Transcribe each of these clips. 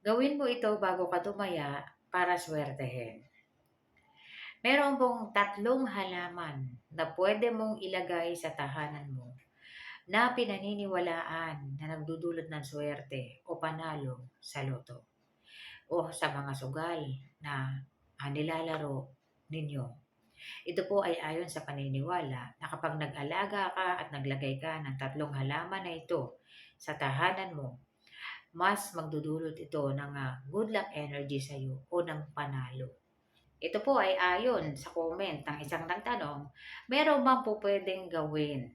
Gawin mo ito bago ka tumaya para swertehin. Meron pong tatlong halaman na pwede mong ilagay sa tahanan mo na pinaniniwalaan na nagdudulot ng swerte o panalo sa loto o sa mga sugal na nilalaro ninyo. Ito po ay ayon sa paniniwala na kapag nag-alaga ka at naglagay ka ng tatlong halaman na ito sa tahanan mo, mas magdudulot ito ng good luck energy sa iyo o ng panalo. Ito po ay ayon sa comment ng isang nagtanong, meron bang po pwedeng gawin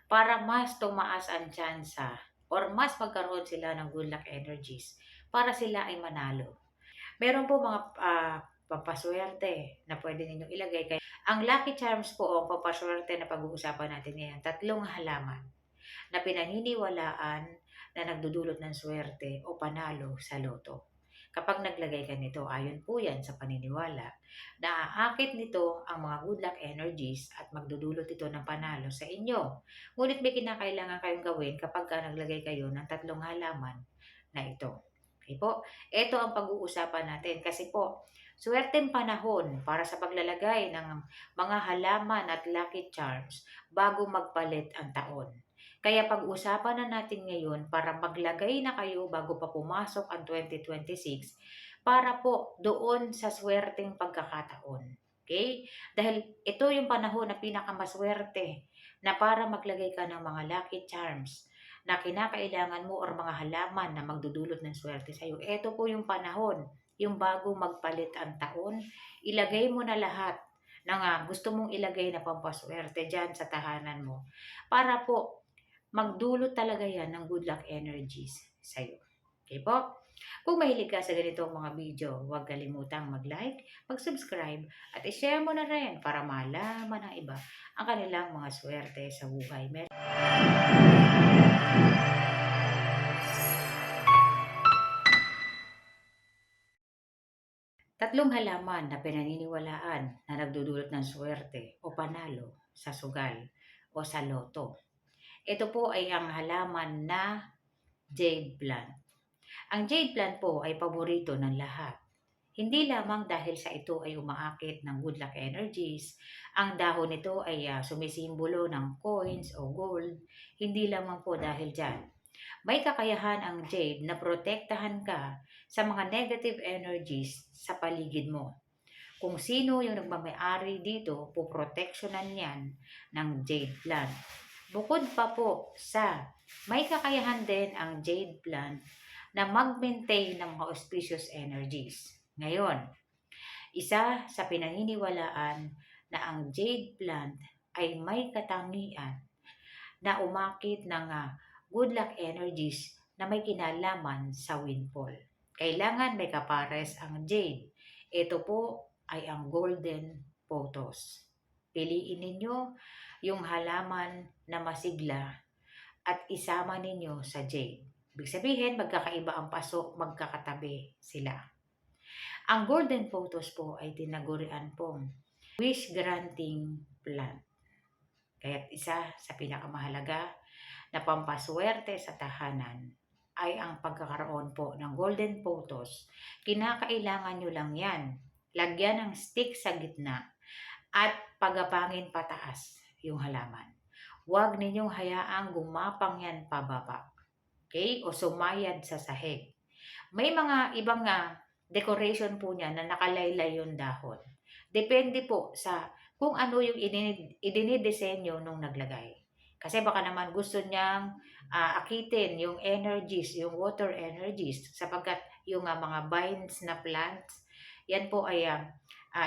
para mas tumaas ang tsansa or mas magkaroon sila ng good luck energies para sila ay manalo? Meron po mga pampaswerte na pwede ninyong ilagay. Kaya, ang lucky charms po o pampaswerte na pag-uusapan natin ngayon, tatlong halaman na pinaniniwalaan na nagdudulot ng swerte o panalo sa loto. Kapag naglagay ka nito, ayon po yan sa paniniwala, naaakit nito ang mga good luck energies at magdudulot ito ng panalo sa inyo. Ngunit may kinakailangan kayong gawin kapag naglagay kayo ng tatlong halaman na ito. Okay po? Ito ang pag-uusapan natin kasi po, swerteng panahon para sa paglalagay ng mga halaman at lucky charms bago magpalit ang taon. Kaya pag-usapan na natin ngayon para maglagay na kayo bago pa pumasok ang 2026 para po doon sa swerteng pagkakataon. Okay? Dahil ito yung panahon na pinakamaswerte na para maglagay ka ng mga lucky charms na kinakailangan mo or mga halaman na magdudulot ng swerte sa iyo. Ito po yung panahon, yung bago magpalit ang taon, ilagay mo na lahat ng gusto mong ilagay na pampaswerte dyan sa tahanan mo para po magdulot talaga yan ng good luck energies sa'yo. Okay po? Kung mahilig ka sa ganitong mga video, huwag kalimutang mag-like, mag-subscribe, at i-share mo na rin para malaman ng iba ang kanilang mga swerte sa buhay. Tatlong halaman na pinaniniwalaan na nagdudulot ng swerte o panalo sa sugal o sa loto. Ito po ay ang halaman na jade plant. Ang jade plant po ay paborito ng lahat. Hindi lamang dahil sa ito ay umaakit ng good luck energies, ang dahon nito ay sumisimbolo ng coins o gold, hindi lamang po dahil dyan. May kakayahan ang jade na protektahan ka sa mga negative energies sa paligid mo. Kung sino yung nagmamayari dito, puproteksyonan yan ng jade plant. Bukod pa po sa may kakayahan din ang jade plant na mag-maintain ng mga auspicious energies. Ngayon, isa sa pinaniniwalaan na ang jade plant ay may katangian na umakit ng good luck energies na may kinalaman sa windfall. Kailangan may kapares ang jade. Ito po ay ang golden photos. Piliin ninyo yung halaman na masigla at isama ninyo sa jade. Ibig sabihin, magkakaiba ang paso, magkakatabi sila. Ang golden photos po ay tinagurian pong wish granting plant. Kaya't isa sa pinakamahalaga na pampaswerte sa tahanan ay ang pagkakaroon po ng golden photos. Kinakailangan nyo lang yan. Lagyan ng stick sa gitna at pagapangin pataas yung halaman. Huwag ninyong hayaang gumapang yan pababa. Okay? O sumayad sa sahig. May mga ibang decoration po niya na nakalaylay yung dahon. Depende po sa kung ano yung idinidesenyo nung naglagay. Kasi baka naman gusto niyang akitin yung energies, yung water energies, sapagkat yung mga vines na plants, yan po ay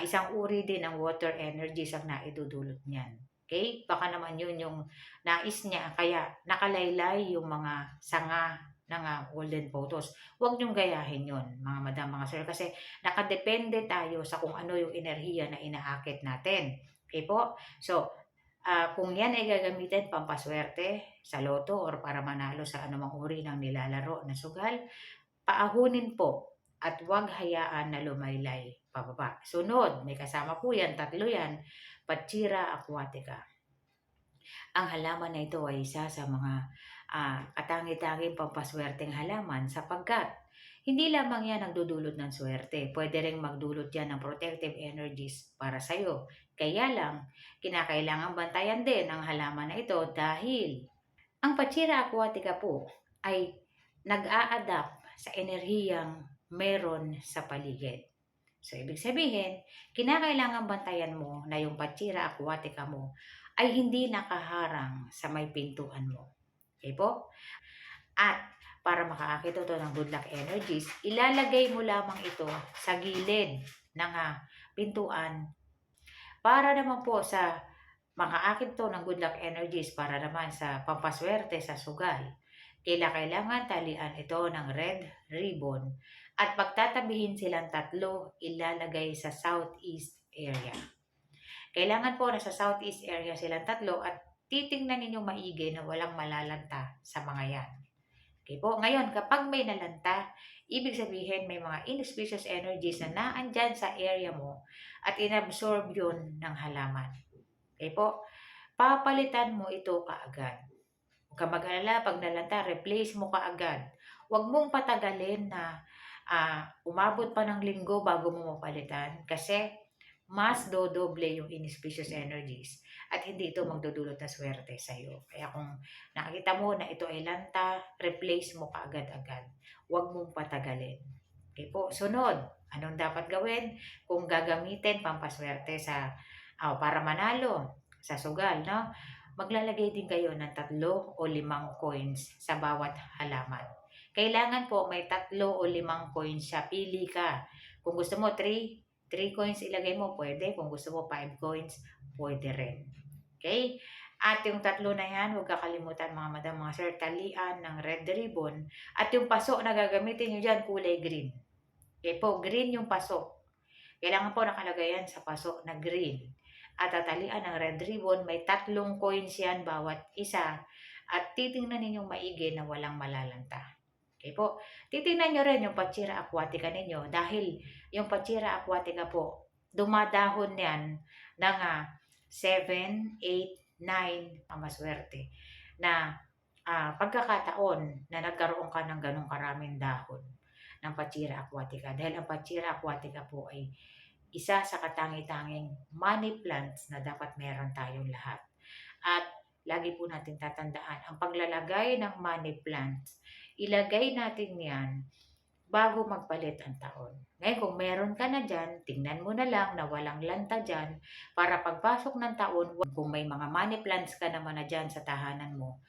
isang uri din ng water energies ang naidudulot niyan. Okay? Baka naman yun yung nais niya, kaya nakalaylay yung mga sanga ng golden photos. Huwag niyong gayahin yun, mga madam, mga sir, kasi nakadepende tayo sa kung ano yung enerhiya na inaakit natin. Okay po? So, kung yan ay gagamitin pampaswerte sa loto or para manalo sa anumang uri ng nilalaro na sugal, paahunin po at huwag hayaan na lumaylay pababa. Sunod, may kasama po yan, tatlo yan, Pachira aquatica. Ang halaman na ito ay isa sa mga katangi-tanging pampaswerteng halaman sapagkat Hindi lamang yan nagdudulot ng swerte, pwede ring magdulot yan ng protective energies para sa'yo. Kaya lang, kinakailangan bantayan din ang halaman na ito dahil ang Pachira aquatica po ay nag-a-adapt sa enerhiyang meron sa paligid. So, ibig sabihin, kinakailangan bantayan mo na yung Pachira aquatica mo ay hindi nakaharang sa may pintuan mo. Okay po? At para makaakit ito ng good luck energies, ilalagay mo lamang ito sa gilid ng pintuan para naman po sa makaakit to ng good luck energies para naman sa pampaswerte sa sugal. Kailangan talian ito ng red ribbon at pagtatabihin silang tatlo, ilalagay sa southeast area. Kailangan po na sa southeast area silang tatlo at titingnan ninyo maigi na walang malalanta sa mga yan. Okay po. Ngayon, kapag may nalanta, ibig sabihin may mga inauspicious energies na naandyan sa area mo at inabsorb yun ng halaman. Okay po. Papalitan mo ito kaagad. Huwag ka mag-alala, pag nalanta, replace mo kaagad. Huwag mong patagalin na umabot pa ng linggo bago mo mapalitan kasi mas dodoble yung inauspicious energies at hindi ito magdudulot na swerte sa iyo. Kaya kung nakikita mo na ito ay lanta, replace mo kaagad-agad. Huwag mong patagalin. Okay po. Sunod, anong dapat gawin kung gagamitin pampaswerte sa para manalo sa sugal, no? Maglalagay din kayo ng 3 o 5 coins sa bawat halaman. Kailangan po may 3 o 5 coins siya. Pili ka. Kung gusto mo 3 coins ilagay mo, pwede. Kung gusto mo 5 coins, pwede rin. Okay? At yung 3 na yan, huwag kakalimutan mga madam, mga sir, talian ng red ribbon. At yung paso na gagamitin nyo dyan, kulay green. Okay po, green yung paso. Kailangan po nakalagay yan sa paso na green. At tatalian ng red ribbon, may 3 coins yan bawat isa. At titingnan ninyong maigi na walang malalanta. Okay po. Titingnan nyo rin yung Pachira aquatica ninyo dahil yung Pachira aquatica po, dumadahon yan ng 7, 8, 9, ang maswerte na pagkakataon na nagkaroon ka ng ganong karaming dahon ng Pachira aquatica. Dahil ang Pachira aquatica po ay isa sa katangi-tanging money plants na dapat meron tayong lahat. At lagi po natin tatandaan, ang paglalagay ng money plants, ilagay natin yan bago magpalit ang taon. Ngayon, kung meron ka na dyan, tingnan mo na lang na walang lanta dyan para pagpasok ng taon, kung may mga money plants ka naman na dyan sa tahanan mo,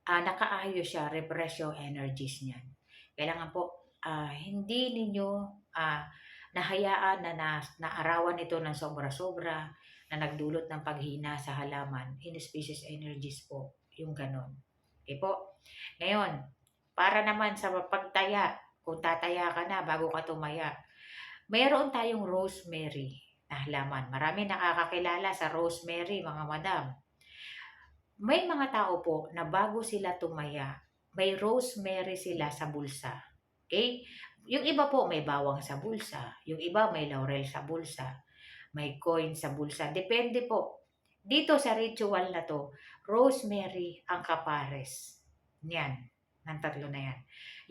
nakaayos siya, refresh yung energies niyan. Kailangan po, hindi ninyo nahayaan na naarawan ito ng sobra-sobra na nagdulot ng paghina sa halaman. Inauspicious energies po, yung ganon. Okay po? Ngayon, para naman sa pagtaya, kung tataya ka na bago ka tumaya, mayroon tayong rosemary na halaman. Marami nakakakilala sa rosemary, mga madam. May mga tao po na bago sila tumaya, may rosemary sila sa bulsa. Okay? Yung iba po may bawang sa bulsa, yung iba may laurel sa bulsa, may coin sa bulsa. Depende po. Dito sa ritual na to, rosemary ang kapares. Yan, ng 3 na yan.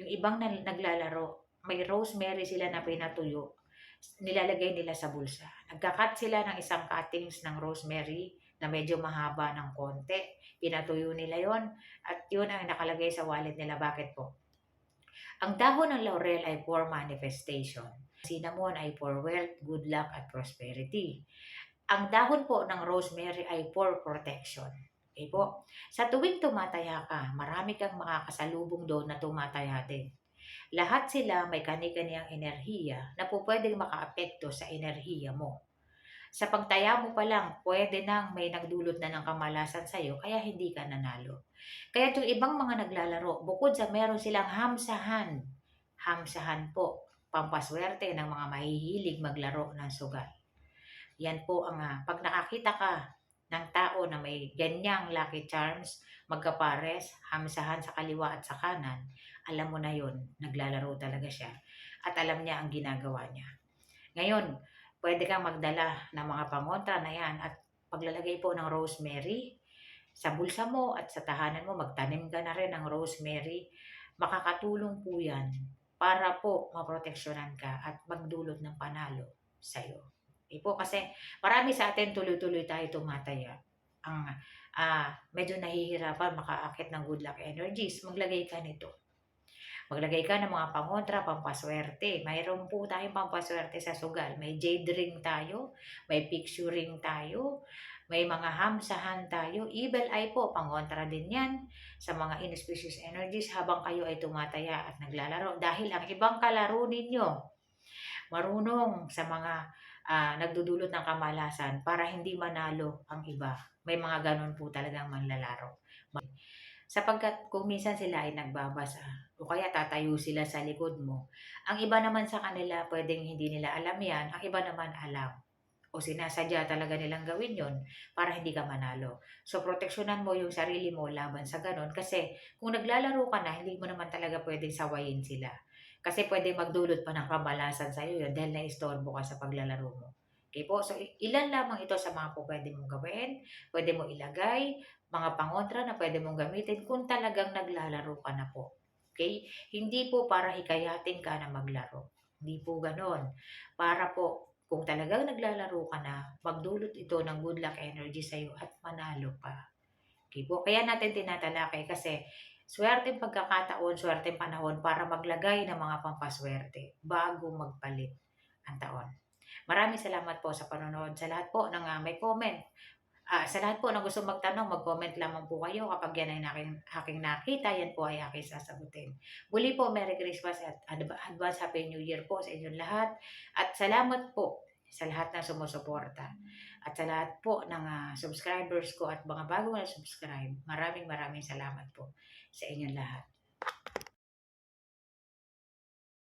Yung ibang naglalaro, may rosemary sila na pinatuyo, nilalagay nila sa bulsa. Nagkakat sila ng isang cuttings ng rosemary na medyo mahaba ng konti. Pinatuyo nila yon at yun ang nakalagay sa wallet nila. Bakit po? Ang dahon ng laurel ay for manifestation. Cinnamon ay for wealth, good luck, at prosperity. Ang dahon po ng rosemary ay for protection. Okay po? Sa tuwing tumataya ka, marami kang makakasalubong doon na tumataya din. Lahat sila may kani-kaniyang enerhiya na po pwedeng makaapekto sa enerhiya mo. Sa pagtaya mo pa lang, pwede nang may nagdulot na ng kamalasan sa'yo kaya hindi ka nanalo. Kaya yung ibang mga naglalaro, bukod sa meron silang hamsahan po, pampaswerte ng mga mahihilig maglaro ng sugal. Yan po ang pag nakakita ka ng tao na may ganyang lucky charms, magkapares, hamsahan sa kaliwa at sa kanan, alam mo na yun, naglalaro talaga siya. At alam niya ang ginagawa niya. Ngayon, pwede kang magdala ng mga pangontra na yan at paglalagay po ng rosemary sa bulsa mo at sa tahanan mo, magtanim ka na rin ng rosemary. Makakatulong po yan para po maproteksyonan ka at magdulot ng panalo sa'yo. Okey po, kasi marami sa atin tuloy-tuloy tayo tumataya. Ang, medyo nahihirapan makaakit ng good luck energies, maglagay ka nito. Maglagay ka ng mga pangontra, pampaswerte. Mayroon po tayong pampaswerte sa sugal. May jade ring tayo, may picture ring tayo, may mga hamsahan tayo. Evil eye po, pangontra din yan sa mga inauspicious energies habang kayo ay tumataya at naglalaro. Dahil ang ibang kalaro ninyo, marunong sa mga nagdudulot ng kamalasan para hindi manalo ang iba. May mga ganun po talagang manlalaro. Sapagkat kung minsan sila ay nagbabasa o kaya tatayo sila sa likod mo, ang iba naman sa kanila pwedeng hindi nila alam yan, ang iba naman alam. O sinasadya talaga nilang gawin yon para hindi ka manalo. So, proteksyonan mo yung sarili mo laban sa ganun kasi kung naglalaro ka na, hindi mo naman talaga pwedeng sawayin sila. Kasi pwedeng magdulot pa ng kamalasan sa'yo yun dahil naistorbo ka sa paglalaro mo. Okay po? So, ilan lamang ito sa mga po pwede mong gawin, pwede mo ilagay, mga pangontra na pwede mong gamitin kung talagang naglalaro ka na po. Okay? Hindi po para hikayatin ka na maglaro. Hindi po ganon. Para po, kung talagang naglalaro ka na, magdulot ito ng good luck energy sa'yo at manalo ka. Okay po? Kaya natin tinatalakay kasi swerteng pagkakataon, swerteng panahon para maglagay ng mga pampaswerte bago magpalit ang taon. Maraming salamat po sa panonood. Sa lahat po ng may comment, sa lahat po na gusto magtanong, mag-comment lamang po kayo kapag yan ay aking nakita, yan po ay aking sasagutin. Muli po, Merry Christmas at Advance Happy New Year po sa inyong lahat. At salamat po sa lahat ng sumusuporta. At sa lahat po ng subscribers ko at mga bago na subscribe, maraming salamat po sa inyong lahat.